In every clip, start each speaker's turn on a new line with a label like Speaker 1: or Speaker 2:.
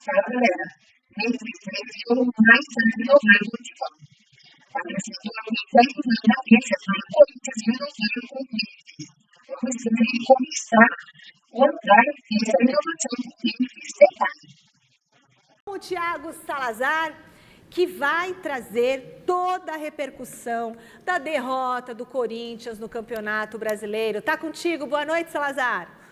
Speaker 1: Fala, galera. Entre três, o mais renovado de campo. A prefeitura me vai na mesa para o Corinthians renovar com o Memphis. Vamos também começar a entrar nessa renovação do Memphis detalhe.
Speaker 2: O Thiago Salazar, que vai trazer toda a repercussão da derrota do Corinthians no Campeonato Brasileiro. Tá contigo, boa noite, Salazar.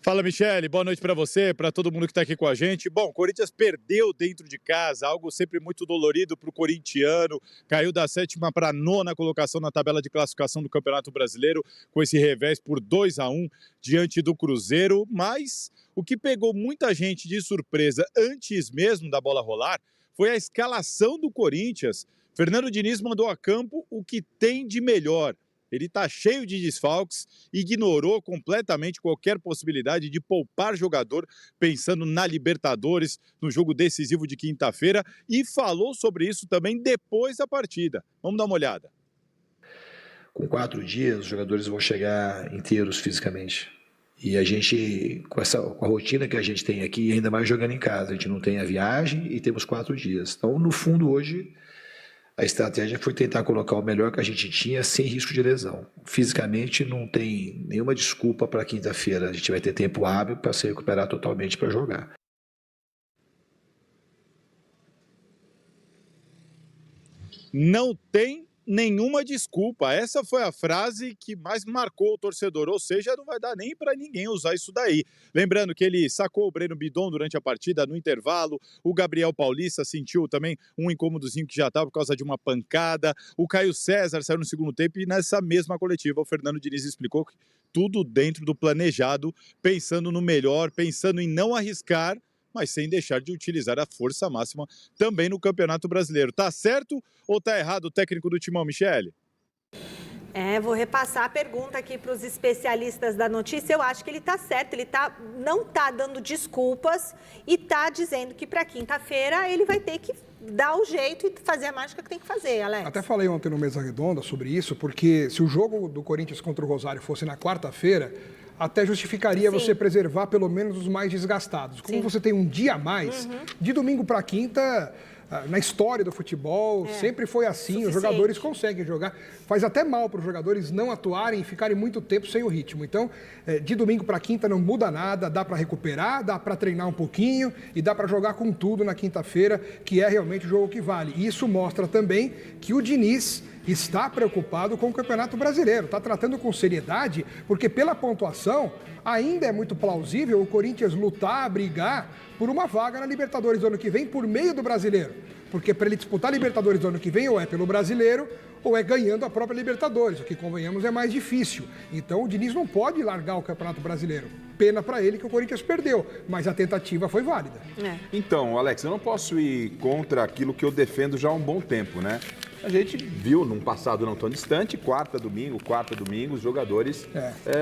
Speaker 3: Fala, Michele, boa noite para você, para todo mundo que está aqui com a gente. Bom, o Corinthians perdeu dentro de casa, algo sempre muito dolorido para o corintiano, caiu da 7ª para a 9ª colocação na tabela de classificação do Campeonato Brasileiro, com esse revés por 2-1 diante do Cruzeiro, mas o que pegou muita gente de surpresa antes mesmo da bola rolar foi a escalação do Corinthians. Fernando Diniz mandou a campo o que tem de melhor. Ele está cheio de desfalques, ignorou completamente qualquer possibilidade de poupar jogador, pensando na Libertadores, no jogo decisivo de quinta-feira, e falou sobre isso também depois da partida. Vamos dar uma olhada.
Speaker 4: Com 4 dias, os jogadores vão chegar inteiros fisicamente. E a gente, com a rotina que a gente tem aqui, ainda mais jogando em casa, a gente não tem a viagem e temos 4 dias. Então, no fundo, hoje, a estratégia foi tentar colocar o melhor que a gente tinha sem risco de lesão. Fisicamente, não tem nenhuma desculpa para quinta-feira. A gente vai ter tempo hábil para se recuperar totalmente para jogar.
Speaker 3: Não tem nenhuma desculpa. Essa foi a frase que mais marcou o torcedor, ou seja, não vai dar nem para ninguém usar isso daí. Lembrando que ele sacou o Breno Bidon durante a partida, no intervalo, o Gabriel Paulista sentiu também um incômodozinho que já estava por causa de uma pancada, o Caio César saiu no segundo tempo e nessa mesma coletiva o Fernando Diniz explicou que tudo dentro do planejado, pensando no melhor, pensando em não arriscar, mas sem deixar de utilizar a força máxima também no Campeonato Brasileiro. Tá certo ou tá errado o técnico do Timão, Michele?
Speaker 2: Vou repassar a pergunta aqui para os especialistas da notícia. Eu acho que ele está certo, ele não está dando desculpas e está dizendo que para quinta-feira ele vai ter que dar o jeito e fazer a mágica que tem que fazer, Alex.
Speaker 5: Até falei ontem no Mesa Redonda sobre isso, porque se o jogo do Corinthians contra o Rosário fosse na quarta-feira, até justificaria você preservar pelo menos os mais desgastados. Como você tem um dia a mais, de domingo para quinta, na história do futebol, sempre foi assim, os jogadores conseguem jogar. Faz até mal para os jogadores não atuarem e ficarem muito tempo sem o ritmo. Então, de domingo para quinta não muda nada, dá para recuperar, dá para treinar um pouquinho e dá para jogar com tudo na quinta-feira, que é realmente o jogo que vale. E isso mostra também que o Diniz está preocupado com o Campeonato Brasileiro, está tratando com seriedade, porque pela pontuação ainda é muito plausível o Corinthians lutar, brigar por uma vaga na Libertadores do ano que vem por meio do Brasileiro. Porque para ele disputar a Libertadores do ano que vem, ou é pelo Brasileiro, ou é ganhando a própria Libertadores, o que, convenhamos, é mais difícil. Então o Diniz não pode largar o Campeonato Brasileiro. Pena para ele que o Corinthians perdeu, mas a tentativa foi válida.
Speaker 6: Então, Alex, eu não posso ir contra aquilo que eu defendo já há um bom tempo, né? A gente viu num passado não tão distante, quarta, domingo, os jogadores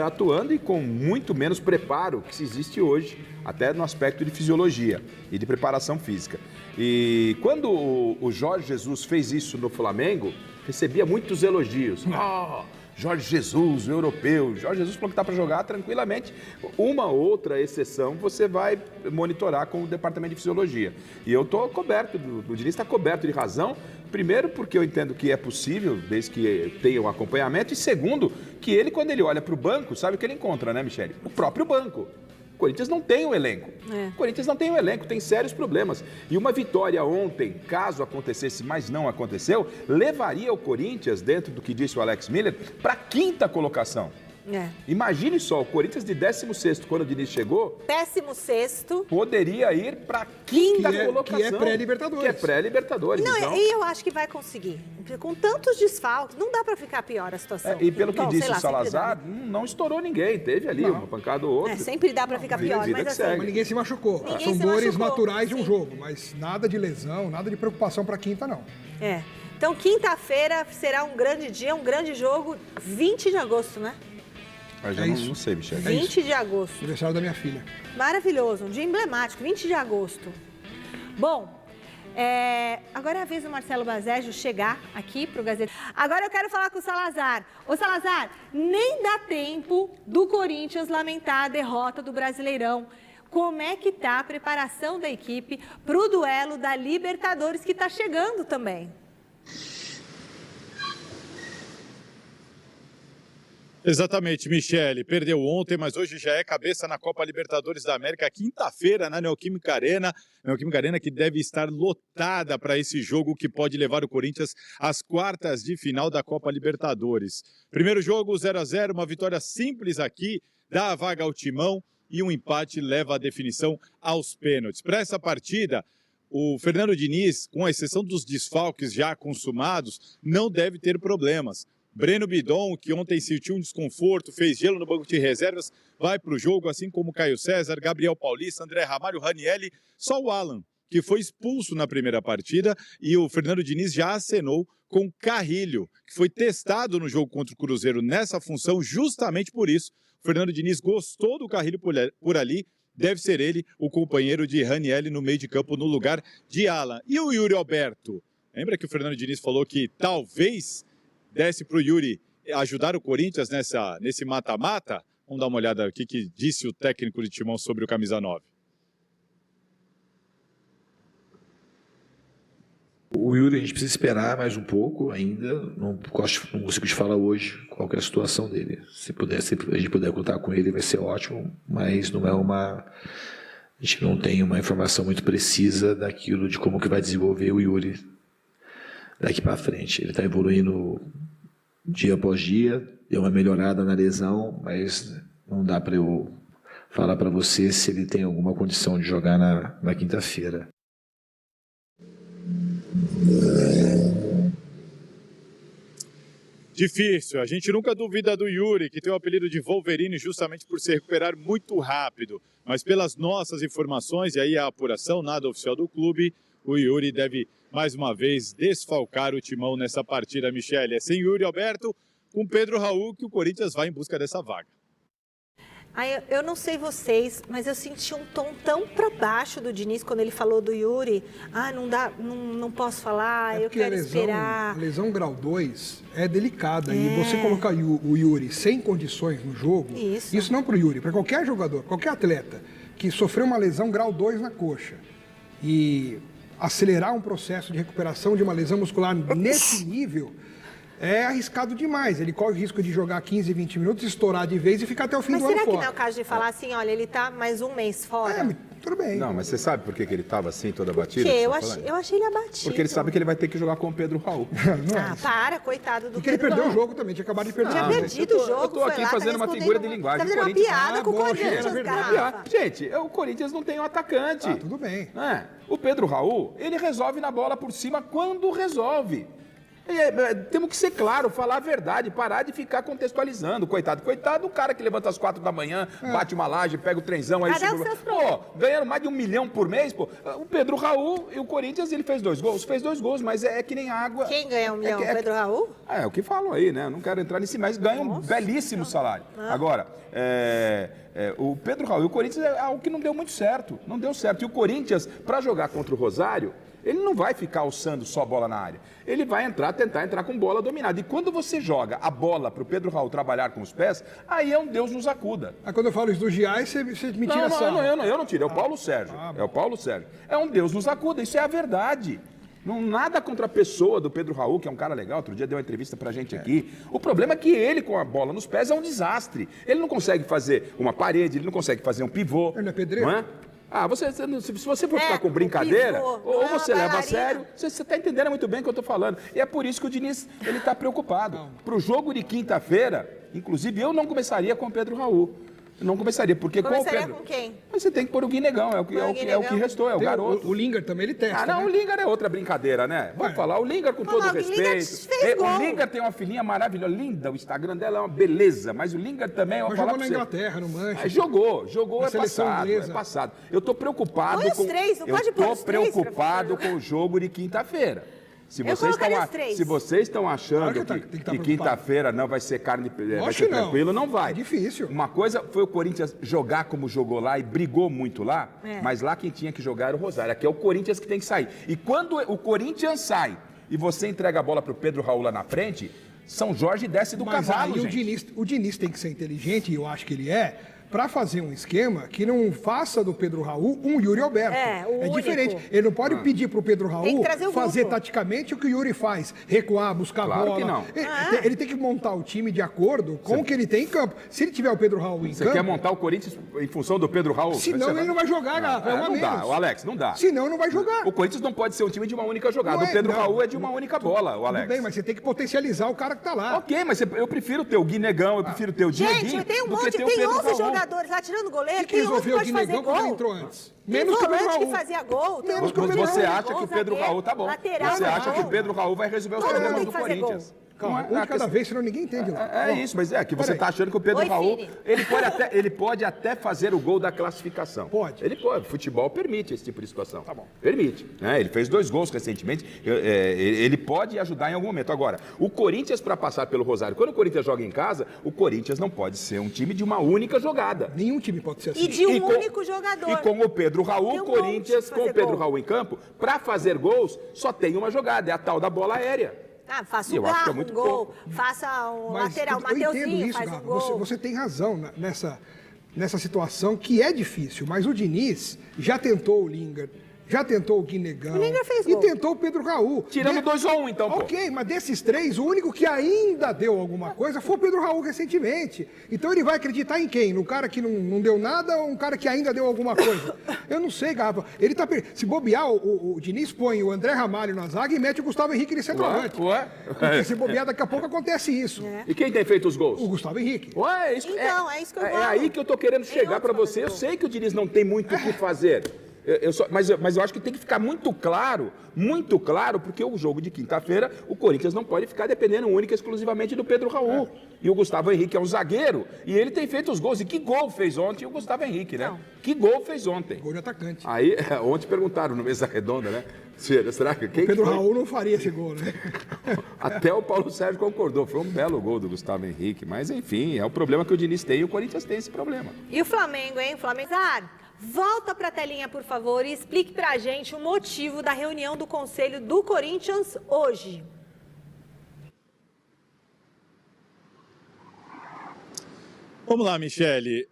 Speaker 6: atuando e com muito menos preparo que se existe hoje, até no aspecto de fisiologia e de preparação física. E quando o Jorge Jesus fez isso no Flamengo, recebia muitos elogios. Jorge Jesus, o europeu. Jorge Jesus falou que está para jogar tranquilamente. Uma outra exceção você vai monitorar com o departamento de fisiologia. E eu estou coberto, o Diniz está coberto de razão. Primeiro, porque eu entendo que é possível, desde que tenha um acompanhamento. E segundo, que ele, quando ele olha para o banco, sabe o que ele encontra, né, Michele? O próprio banco. O Corinthians não tem um elenco. O Corinthians não tem um elenco, tem sérios problemas. E uma vitória ontem, caso acontecesse, mas não aconteceu, levaria o Corinthians, dentro do que disse o Alex Miller, para a 5ª colocação. Imagine só, o Corinthians de 16º, quando o Diniz chegou...
Speaker 2: 16º.
Speaker 6: Poderia ir para a 5ª colocação.
Speaker 5: Que é pré-Libertadores.
Speaker 6: Que é pré-Libertadores.
Speaker 2: Não, e eu acho que vai conseguir. Com tantos desfalques, não dá para ficar pior a situação.
Speaker 6: E pelo que disse o Salazar, não estourou ninguém. Teve ali uma pancada ou outra.
Speaker 2: Sempre dá para ficar pior, mas assim...
Speaker 5: Mas ninguém se machucou. São dores naturais de um jogo, mas nada de lesão, nada de preocupação para quinta, não.
Speaker 2: Então, quinta-feira será um grande dia, um grande jogo, 20 de agosto, né?
Speaker 6: Eu já não sei, Michele.
Speaker 2: 20 de agosto.
Speaker 5: Aniversário da minha filha.
Speaker 2: Maravilhoso, um dia emblemático, 20 de agosto. Bom, Agora é a vez do Marcelo Bazejo chegar aqui para o Gazeta. Agora eu quero falar com o Salazar. Ô Salazar, nem dá tempo do Corinthians lamentar a derrota do Brasileirão. Como é que tá a preparação da equipe para o duelo da Libertadores que está chegando também?
Speaker 3: Exatamente, Michele. Perdeu ontem, mas hoje já é cabeça na Copa Libertadores da América, quinta-feira, na Neoquímica Arena. Neoquímica Arena que deve estar lotada para esse jogo que pode levar o Corinthians às quartas de final da Copa Libertadores. Primeiro jogo, 0-0, uma vitória simples aqui, dá a vaga ao Timão e um empate leva a definição aos pênaltis. Para essa partida, o Fernando Diniz, com exceção dos desfalques já consumados, não deve ter problemas. Breno Bidon, que ontem sentiu um desconforto, fez gelo no banco de reservas, vai para o jogo, assim como Caio César, Gabriel Paulista, André Ramalho, Ranielli, só o Alan, que foi expulso na primeira partida, e o Fernando Diniz já acenou com Carrilho, que foi testado no jogo contra o Cruzeiro nessa função, justamente por isso. O Fernando Diniz gostou do Carrilho por ali, deve ser ele o companheiro de Ranielli no meio de campo no lugar de Alan. E o Yuri Alberto? Lembra que o Fernando Diniz falou que talvez desse para o Yuri ajudar o Corinthians nesse mata-mata? Vamos dar uma olhada aqui que disse o técnico de Timão sobre o camisa 9.
Speaker 4: O Yuri, a gente precisa esperar mais um pouco ainda. Não consigo te falar hoje qual que é a situação dele. Se a gente puder contar com ele, vai ser ótimo, mas não é a gente não tem uma informação muito precisa daquilo de como que vai desenvolver o Yuri daqui para frente. Ele está evoluindo dia após dia, deu uma melhorada na lesão, mas não dá para eu falar para você se ele tem alguma condição de jogar na quinta-feira.
Speaker 3: Difícil, a gente nunca duvida do Yuri, que tem o apelido de Wolverine justamente por se recuperar muito rápido. Mas pelas nossas informações, e aí a apuração, nada oficial do clube, o Yuri deve mais uma vez desfalcar o Timão nessa partida, Michele. É sem Yuri Alberto, com Pedro Raul, que o Corinthians vai em busca dessa vaga.
Speaker 2: Eu não sei vocês, mas eu senti um tom tão para baixo do Diniz quando ele falou do Yuri. Não dá, não posso falar, eu quero esperar.
Speaker 5: A lesão grau 2 é delicada. E você colocar o Yuri sem condições no jogo, isso não para o Yuri, para qualquer jogador, qualquer atleta que sofreu uma lesão grau 2 na coxa e acelerar um processo de recuperação de uma lesão muscular nesse nível é arriscado demais. Ele corre o risco de jogar 15, 20 minutos, estourar de vez e ficar até o fim do ano fora.
Speaker 2: Mas será que não é o caso de falar assim, olha, ele está mais um mês fora?
Speaker 5: Tudo bem.
Speaker 6: Não, mas você sabe por que ele estava assim, toda batida?
Speaker 2: Eu achei ele abatido.
Speaker 6: Porque ele sabe que ele vai ter que jogar com o Pedro Raul.
Speaker 2: Para, coitado do
Speaker 5: Porque ele perdeu o jogo também, tinha acabado de perder.
Speaker 2: Tinha perdido o jogo.
Speaker 6: Eu tô aqui fazendo uma figura de linguagem.
Speaker 2: Tá fazendo uma piada com o Corinthians,
Speaker 6: Gente, o Corinthians não tem um atacante.
Speaker 5: Tudo bem.
Speaker 6: O Pedro Raul, ele resolve na bola por cima quando resolve. Temos que ser claro, falar a verdade, parar de ficar contextualizando. Coitado do cara que levanta às 4 da manhã, bate uma laje, pega o trenzão aí. Ganhando mais de 1 milhão por mês, pô. O Pedro Raul e o Corinthians, ele fez 2 gols. Fez 2 gols, mas é que nem água.
Speaker 2: Quem ganha 1 milhão? O Pedro Raul?
Speaker 6: É o que falam aí, né? Não quero entrar nesse, mas ganha um belíssimo salário. Agora, o Pedro Raul e o Corinthians é algo que não deu muito certo. Não deu certo. E o Corinthians, para jogar contra o Rosário, ele não vai ficar alçando só a bola na área. Ele vai tentar entrar com bola dominada. E quando você joga a bola para o Pedro Raul trabalhar com os pés, aí é um Deus nos acuda.
Speaker 5: Quando eu falo isso do Giais, você me tira essa...
Speaker 6: Eu não tiro, é o Paulo Sérgio. É o Paulo Sérgio. É um Deus nos acuda, isso é a verdade. Não, nada contra a pessoa do Pedro Raul, que é um cara legal, outro dia deu uma entrevista pra gente aqui. O problema é que ele, com a bola nos pés, é um desastre. Ele não consegue fazer uma parede, ele não consegue fazer um pivô.
Speaker 5: Ele não é pedreiro?
Speaker 6: Não é? Se você for ficar com brincadeira, ou você leva a sério, você está entendendo muito bem o que eu estou falando. E é por isso que o Diniz está preocupado. Para o jogo de quinta-feira, inclusive, eu não começaria com o Pedro Raul. Não começaria, porque com o Pedro...
Speaker 2: com quem?
Speaker 6: Mas você tem que pôr o Guinegão, é o que restou, é o garoto.
Speaker 5: O Lingard também, ele testa,
Speaker 6: o Lingard é outra brincadeira, né? Vamos falar, o Lingard com todo respeito. O Lingard tem uma filhinha maravilhosa, linda, o Instagram dela é uma beleza, mas o Lingard também...
Speaker 5: Mas jogou na Inglaterra, no Manchester.
Speaker 6: Jogou, é passado. Eu estou preocupado
Speaker 2: não pode pôr os três
Speaker 6: com o jogo de quinta-feira. Se vocês estão achando que quinta-feira não vai ser vai ser tranquilo, não vai.
Speaker 5: É difícil.
Speaker 6: Uma coisa foi o Corinthians jogar como jogou lá e brigou muito lá, mas lá quem tinha que jogar era o Rosário. Aqui é o Corinthians que tem que sair. E quando o Corinthians sai e você entrega a bola para o Pedro Raul lá na frente, São Jorge desce do cavalo,
Speaker 5: aí
Speaker 6: gente.
Speaker 5: O Diniz tem que ser inteligente, e eu acho que ele é, para fazer um esquema que não faça do Pedro Raul um Yuri Alberto. É diferente. Ele não pode pedir para o Pedro Raul fazer taticamente o que o Yuri faz. Recuar, buscar bola.
Speaker 6: Que não.
Speaker 5: Ele tem que montar o time de acordo com o que ele tem em campo. Se ele tiver o Pedro Raul em campo...
Speaker 6: Você quer montar o Corinthians em função do Pedro Raul?
Speaker 5: Senão ele não vai jogar, Garrafa.
Speaker 6: Não dá, o Alex, não dá.
Speaker 5: Senão não vai jogar.
Speaker 6: O Corinthians não pode ser um time de uma única jogada. O Pedro Raul é de uma única bola, o Alex.
Speaker 5: Tudo bem, mas você tem que potencializar o cara que tá lá.
Speaker 6: Ok, mas eu prefiro ter o Guinegão, eu prefiro ter o Dieguinho.
Speaker 2: Gente, tem um monte, tem 11 jogadores lá tirando goleiro.
Speaker 5: O que resolveu o Guinegão quando ele entrou antes?
Speaker 2: Menos que o Pedro Raul. Que fazia gol.
Speaker 5: Menos que o Pedro Raul.
Speaker 6: Você acha que o Pedro Raul tá bom. Você acha que o Pedro Raul vai resolver os problemas do Corinthians.
Speaker 5: Calma, um de cada vez, senão ninguém entende lá.
Speaker 6: É isso, mas é que você está achando que o Pedro Raul, ele pode até fazer o gol da classificação.
Speaker 5: Pode.
Speaker 6: Ele pode. Futebol permite esse tipo de situação.
Speaker 5: Tá bom.
Speaker 6: Permite. Ele fez 2 gols recentemente. Ele pode ajudar em algum momento. Agora, o Corinthians, para passar pelo Rosário, quando o Corinthians joga em casa, o Corinthians não pode ser um time de uma única jogada.
Speaker 5: Nenhum time pode ser assim.
Speaker 2: E de um único jogador.
Speaker 6: E com o Pedro Raul, o Corinthians, com o Pedro Raul em campo, para fazer gols, só tem uma jogada, é a tal da bola aérea.
Speaker 2: Faça um garro, um gol, faça um lateral, Mateuzinho faz um gol.
Speaker 5: Você tem razão nessa situação que é difícil, mas o Diniz já tentou o Lingard, já tentou o Guinegão.
Speaker 2: O Lingard fez
Speaker 5: e
Speaker 2: gol.
Speaker 5: tentou o Pedro Raul.
Speaker 6: Tirando 2 ou 1, então, pô.
Speaker 5: Ok, mas desses 3, o único que ainda deu alguma coisa foi o Pedro Raul recentemente. Então ele vai acreditar em quem? No cara que não deu nada ou um cara que ainda deu alguma coisa? Eu não sei, Garrafa. Ele tá se bobear, o Diniz põe o André Ramalho na zaga e mete o Gustavo Henrique de centroavante. Porque se bobear, daqui a pouco acontece isso.
Speaker 6: E quem tem feito os gols?
Speaker 5: O Gustavo Henrique.
Speaker 2: É isso que eu falo.
Speaker 6: É aí que eu tô querendo chegar para você. Eu sei que o Diniz não tem muito o que fazer. Mas eu acho que tem que ficar muito claro, porque o jogo de quinta-feira, o Corinthians não pode ficar dependendo única e exclusivamente do Pedro Raul. E o Gustavo Henrique é um zagueiro, e ele tem feito os gols. E que gol fez ontem o Gustavo Henrique, né? Que gol fez ontem?
Speaker 5: Gol de atacante.
Speaker 6: Aí, ontem perguntaram no Mesa Redonda, né? Será que quem
Speaker 5: o Pedro Raul não faria esse gol, né?
Speaker 6: Até o Paulo Sérgio concordou. Foi um belo gol do Gustavo Henrique. Mas, enfim, é o problema que o Diniz tem e o Corinthians tem esse problema.
Speaker 2: E o Flamengo, hein? Volta para a telinha, por favor, e explique para a gente o motivo da reunião do Conselho do Corinthians hoje.
Speaker 3: Vamos lá, Michele.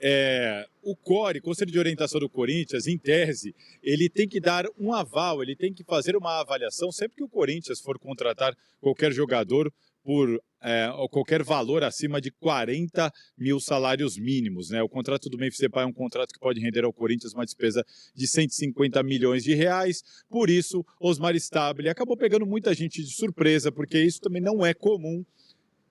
Speaker 3: O CORE, Conselho de Orientação do Corinthians, em tese, ele tem que dar um aval, ele tem que fazer uma avaliação sempre que o Corinthians for contratar qualquer jogador por qualquer valor acima de 40 mil salários mínimos, né? O contrato do Memphis Depay é um contrato que pode render ao Corinthians uma despesa de 150 milhões de reais. Por isso, Osmar Stabile acabou pegando muita gente de surpresa, porque isso também não é comum.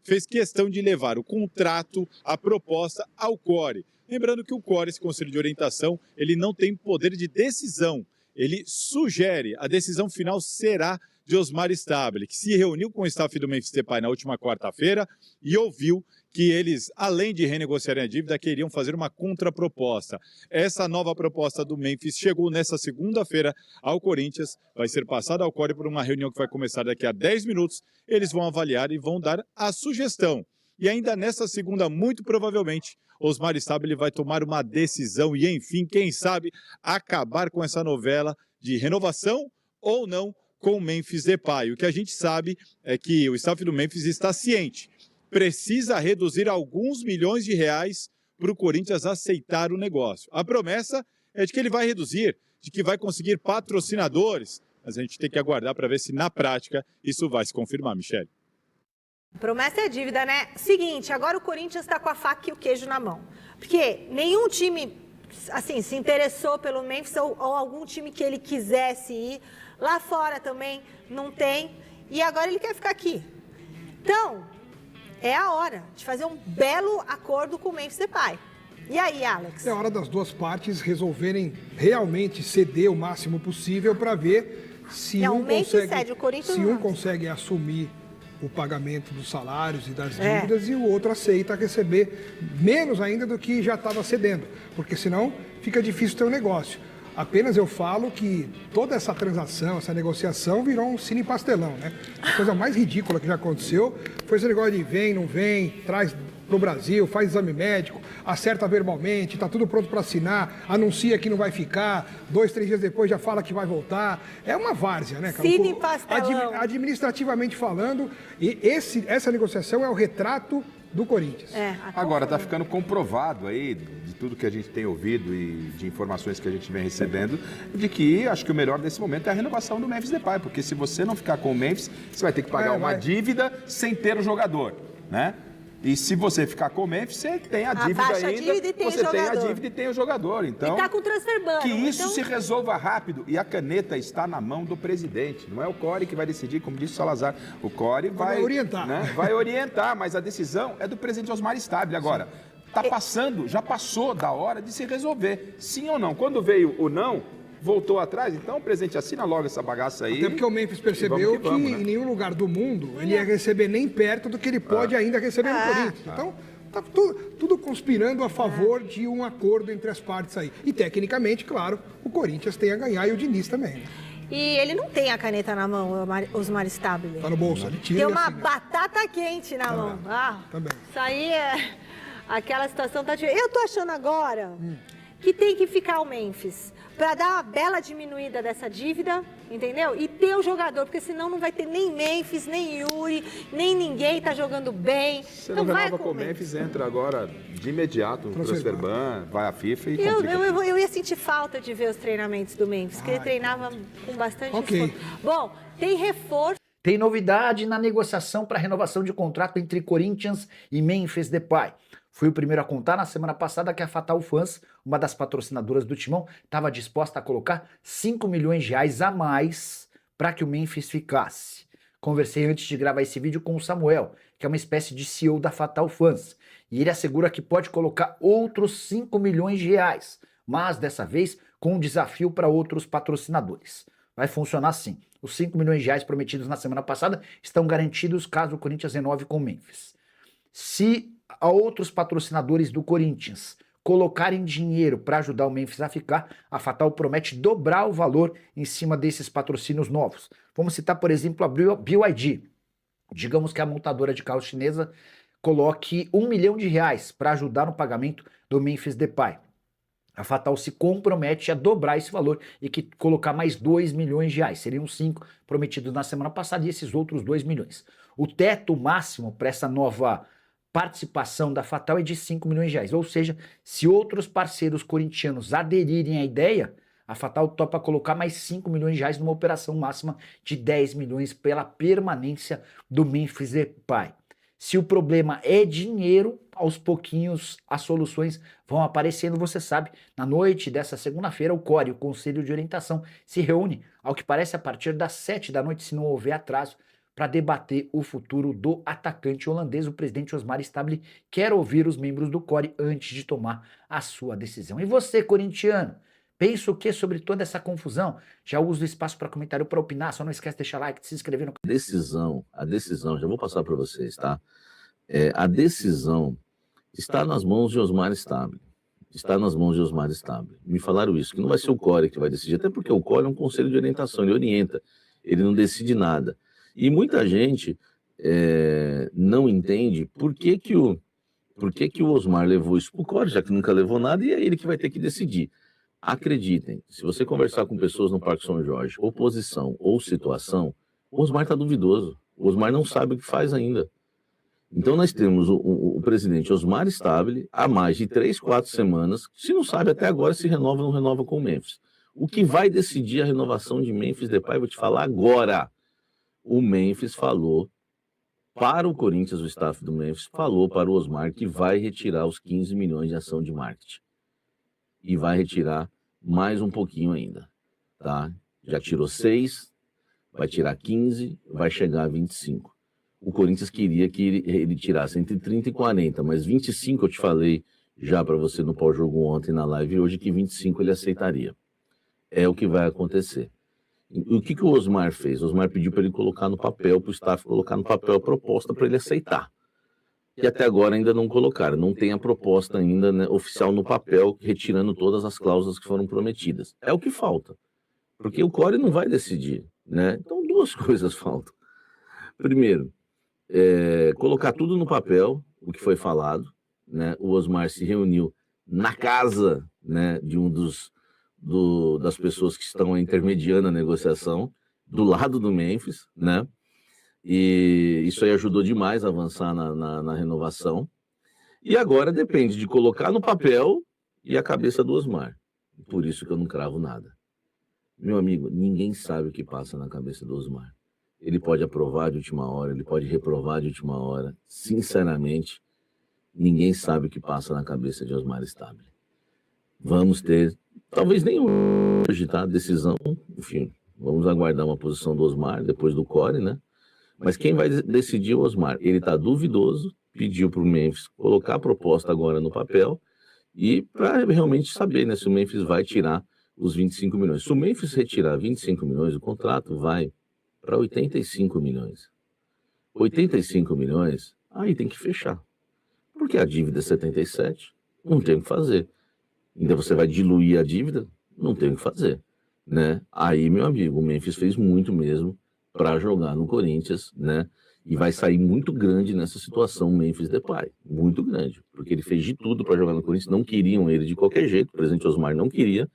Speaker 3: Fez questão de levar o contrato, a proposta ao CORE. Lembrando que o CORE, esse Conselho de Orientação, ele não tem poder de decisão. Ele sugere, a decisão final será de Osmar Stabile, que se reuniu com o staff do Memphis Depay na última quarta-feira e ouviu que eles, além de renegociarem a dívida, queriam fazer uma contraproposta. Essa nova proposta do Memphis chegou nessa segunda-feira ao Corinthians, vai ser passada ao CORE por uma reunião que vai começar daqui a 10 minutos. Eles vão avaliar e vão dar a sugestão. E ainda nessa segunda, muito provavelmente, Osmar Stabile vai tomar uma decisão e, enfim, quem sabe, acabar com essa novela de renovação ou não com o Memphis Depay. O que a gente sabe é que o staff do Memphis está ciente. Precisa reduzir alguns milhões de reais para o Corinthians aceitar o negócio. A promessa é de que ele vai reduzir, de que vai conseguir patrocinadores, mas a gente tem que aguardar para ver se na prática isso vai se confirmar, Michele.
Speaker 2: Promessa é dívida, né? Seguinte, agora o Corinthians está com a faca e o queijo na mão. Porque nenhum time, assim, se interessou pelo Memphis ou algum time que ele quisesse ir. Lá fora também não tem. E agora ele quer ficar aqui. Então, é a hora de fazer um belo acordo com o Memphis Depay. E aí, Alex?
Speaker 5: É a hora das duas partes resolverem realmente ceder o máximo possível para ver se um consegue assumir o pagamento dos salários e das dívidas e o outro aceita receber menos ainda do que já estava cedendo, porque senão fica difícil ter um negócio. Apenas eu falo que toda essa transação, essa negociação virou um cine pastelão, né? A coisa mais ridícula que já aconteceu foi esse negócio de vem, não vem, traz pro Brasil, faz exame médico, acerta verbalmente, tá tudo pronto para assinar, anuncia que não vai ficar, 2, 3 dias depois já fala que vai voltar. É uma várzea, né, cara?
Speaker 2: Cine pastelão.
Speaker 5: Administrativamente falando, e essa negociação é o retrato do Corinthians.
Speaker 6: Agora, está ficando comprovado aí, de tudo que a gente tem ouvido e de informações que a gente vem recebendo, de que acho que o melhor desse momento é a renovação do Memphis Depay, porque se você não ficar com o Memphis, você vai ter que pagar uma dívida sem ter o jogador, né? E se você ficar com o Memphis, você tem a dívida
Speaker 2: Abaixa
Speaker 6: ainda,
Speaker 2: a dívida e tem
Speaker 6: você
Speaker 2: o
Speaker 6: tem a
Speaker 2: jogador.
Speaker 6: dívida e tem o jogador. Então,
Speaker 2: E tá com transfer ban.
Speaker 6: que isso
Speaker 2: então...
Speaker 6: se resolva rápido. E a caneta está na mão do presidente. Não é o Core que vai decidir, como disse o Salazar. O Core vai
Speaker 5: orientar.
Speaker 6: Né? Vai orientar, mas a decisão é do presidente Osmar Stabile. Agora, já passou da hora de se resolver. Sim ou não? Quando veio o não, voltou atrás, então o presidente assina logo essa bagaça aí.
Speaker 5: Até porque o Memphis percebeu que
Speaker 6: né?
Speaker 5: em nenhum lugar do mundo ele ia receber nem perto do que ele pode ainda receber no Corinthians. Então, tá tudo conspirando a favor de um acordo entre as partes aí. E tecnicamente, claro, o Corinthians tem a ganhar e o Diniz também. Né?
Speaker 2: E ele não tem a caneta na mão, o Osmar Stabile.
Speaker 5: Tá no bolso, ele tira
Speaker 2: Tem
Speaker 5: e
Speaker 2: uma
Speaker 5: assina.
Speaker 2: batata quente na mão.
Speaker 5: Também.
Speaker 2: Isso aí é... Aquela situação tá difícil. Eu tô achando agora que tem que ficar o Memphis para dar uma bela diminuída dessa dívida, entendeu? E ter o jogador, porque senão não vai ter nem Memphis, nem Yuri, nem ninguém tá jogando bem.
Speaker 6: Você
Speaker 2: Então
Speaker 6: não
Speaker 2: vai
Speaker 6: renova com o Memphis, entra agora de imediato no transfer ban, vai à FIFA e complica.
Speaker 2: Eu ia sentir falta de ver os treinamentos do Memphis, porque ele treinava com bastante esforço. Bom, tem reforço.
Speaker 7: Tem novidade na negociação para renovação de contrato entre Corinthians e Memphis Depay. Fui o primeiro a contar na semana passada que a Fatal Fans, uma das patrocinadoras do Timão, estava disposta a colocar 5 milhões de reais a mais para que o Memphis ficasse. Conversei antes de gravar esse vídeo com o Samuel, que é uma espécie de CEO da Fatal Fans, e ele assegura que pode colocar outros 5 milhões de reais, mas dessa vez com um desafio para outros patrocinadores. Vai funcionar assim. Os 5 milhões de reais prometidos na semana passada estão garantidos caso o Corinthians renove com o Memphis. Se a outros patrocinadores do Corinthians colocarem dinheiro para ajudar o Memphis a ficar, a Fatal promete dobrar o valor em cima desses patrocínios novos. Vamos citar, por exemplo, a BYD. Digamos que a montadora de carros chinesa coloque 1 milhão de reais para ajudar no pagamento do Memphis Depay. A Fatal se compromete a dobrar esse valor e que colocar mais 2 milhões de reais. Seriam 5 prometidos na semana passada e esses outros 2 milhões. O teto máximo para essa nova participação da Fatal é de 5 milhões de reais. Ou seja, se outros parceiros corintianos aderirem à ideia, a Fatal topa colocar mais 5 milhões de reais numa operação máxima de 10 milhões pela permanência do Memphis Depay. Se o problema é dinheiro, aos pouquinhos as soluções vão aparecendo, você sabe. Na noite dessa segunda-feira, o CORE, o Conselho de Orientação, se reúne, ao que parece, a partir das 7 da noite, se não houver atraso, para debater o futuro do atacante holandês. O presidente Osmar Stabile quer ouvir os membros do CORE antes de tomar a sua decisão. E você, corintiano, pensa o que sobre toda essa confusão? Já usa o espaço para comentário para opinar, só não esquece de deixar like, de se inscrever no canal.
Speaker 8: A decisão, já vou passar para vocês, tá? A decisão está nas mãos de Osmar Stabile. Está nas mãos de Osmar Stabile. Me falaram isso, que não vai ser o CORE que vai decidir, até porque o CORE é um conselho de orientação, ele orienta, ele não decide nada. E muita gente não entende por que o Osmar levou isso para o CORE, já que nunca levou nada, e é ele que vai ter que decidir. Acreditem, se você conversar com pessoas no Parque São Jorge, oposição ou situação, o Osmar está duvidoso. O Osmar não sabe o que faz ainda. Então nós temos o presidente Osmar Stabile há mais de 3, 4 semanas, se não sabe até agora se renova ou não renova com o Memphis. O que vai decidir a renovação de Memphis Depay, vou te falar agora. O Memphis falou para o Corinthians, o staff do Memphis falou para o Osmar que vai retirar os 15 milhões de ação de marketing. E vai retirar mais um pouquinho ainda, tá? Já tirou 6, vai tirar 15, vai chegar a 25. O Corinthians queria que ele tirasse entre 30 e 40, mas 25 eu te falei já para você no pós-jogo ontem na live, hoje que 25 ele aceitaria. É o que vai acontecer. O que o Osmar fez? O Osmar pediu para ele colocar no papel, para o staff colocar no papel a proposta para ele aceitar. e até agora ainda não colocaram. Não tem a proposta ainda, né, oficial no papel, retirando todas as cláusulas que foram prometidas. É o que falta, porque o CORE não vai decidir, né? Então, duas coisas faltam. Primeiro, colocar tudo no papel, o que foi falado, né? O Osmar se reuniu na casa, né, de das pessoas que estão intermediando a negociação, do lado do Memphis, né? E isso aí ajudou demais a avançar na renovação. E agora depende de colocar no papel e a cabeça do Osmar. Por isso que eu não cravo nada. Meu amigo, ninguém sabe o que passa na cabeça do Osmar. Ele pode aprovar de última hora, ele pode reprovar de última hora. Sinceramente, ninguém sabe o que passa na cabeça de Osmar Stabile. Vamos ter, talvez nem hoje, tá? Decisão, enfim, vamos aguardar uma posição do Osmar, depois do CORE, né? Mas quem vai decidir é o Osmar. Ele está duvidoso, pediu para o Memphis colocar a proposta agora no papel e para realmente saber, né, se o Memphis vai tirar os 25 milhões. Se o Memphis retirar 25 milhões, o contrato vai para 85 milhões. 85 milhões, aí tem que fechar. Porque a dívida é 77, não tem o que fazer. Ainda você vai diluir a dívida, não tem o que fazer, né? Aí, meu amigo, o Memphis fez muito mesmo para jogar no Corinthians, né? E vai sair muito grande nessa situação o Memphis Depay, muito grande, porque ele fez de tudo para jogar no Corinthians, não queriam ele de qualquer jeito, o presidente Osmar não queria,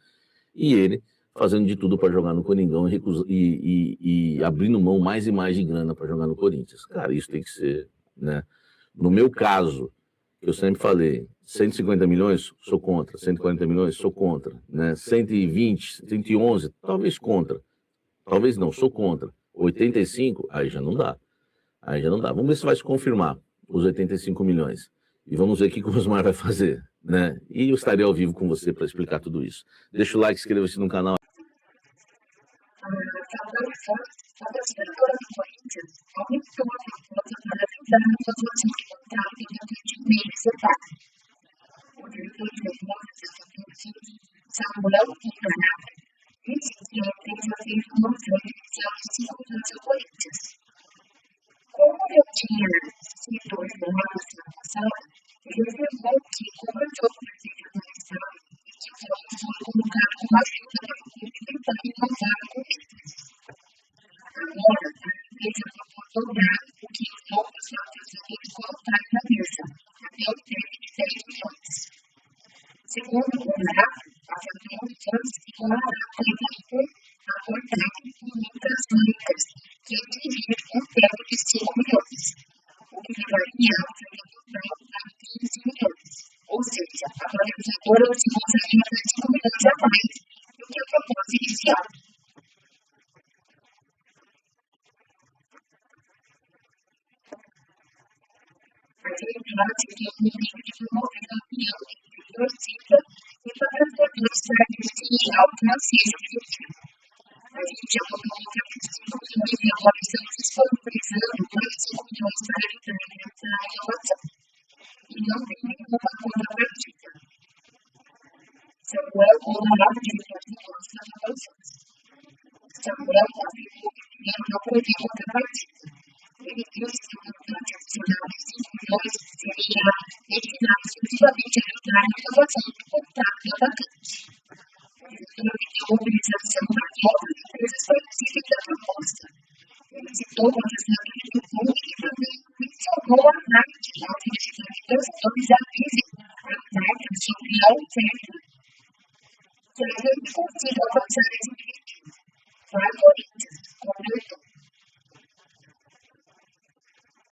Speaker 8: e ele fazendo de tudo para jogar no Coringão e abrindo mão mais e mais de grana para jogar no Corinthians. Cara, isso tem que ser, né? No meu caso, eu sempre falei, 150 milhões, sou contra, 140 milhões, sou contra, né? 120, 111, talvez contra, talvez não, sou contra. 85, aí já não dá. Aí já não dá. Vamos ver se vai se confirmar os 85 milhões. E vamos ver o que o Osmar vai fazer, né? E eu estarei ao vivo com você para explicar tudo isso. Deixa o like, inscreva-se no canal.
Speaker 1: Como eu tinha sido informado semana passada, ele afirmou que, como eu estou presente na eleição, e que foi colocado como ajuda para o clube tentar inovar com eles. Agora, a empresa propõe dobrar o que os outros patrocinadores colocaram na mesa, até o teto de 10 milhões. Segundo o contrato, as atribuições ficam a acordar com outras marcas que atingir um teto de 5 milhões, o que levaria ao valor total a 15 milhões. Ou seja, a valorizadora se usaria 5 milhões a mais do que a proposta inicial. A realidade é que o nível de promover a união entre torcida e patrocinadores para investir algo financeiro objetivo. A gente já mudou para 25 milhões e agora estamos disponibilizando mais 5 milhões para evitar essa renovação. E não tem nenhuma contrapartida. Samuel honorava diretor de negócios das renovações. Samuel afirmou que primeiro não prevê contrapartida. Ele disse que o montante adicional de 5 milhões seria destinado exclusivamente a evitar a renovação do contrato da vacante. Ele pediu mobilização para que outras empresas participem da proposta. Ele citou o patrocinador do clube e também mencionou a parte da utilização de torcedores avisem a marca sobre a oferta. Que a gente consiga alcançar esse objetivo. Para Corinthians, completou.